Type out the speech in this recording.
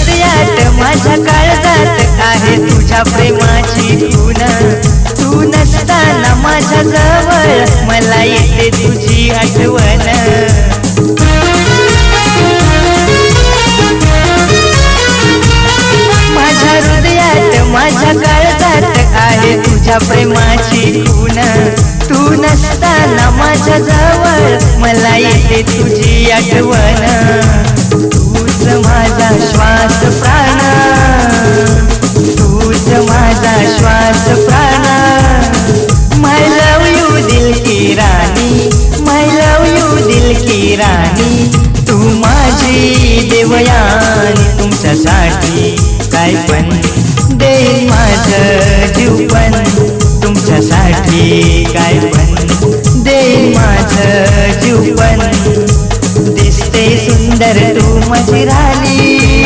हृदयात माझ्या काळजात आहे तुझ्या प्रेमाची खूण तू नसताना माझ्या जवळ मला येते तुझी आठवण माझ्या हृदयात माझ्या काळजात आहे तुझ्या प्रेमाची खूण तू नसताना माझ्या जवळ मला येते तुझी आठवण तूच माझा श्वास प्राण तूच माझा श्वास प्राण माय लव यू दिल की राणी माय लव यू दिल की राणी तू माझी देवयानी तुमच्यासाठी काय पण देईन माझं जीव पण तुमच्यासाठी काय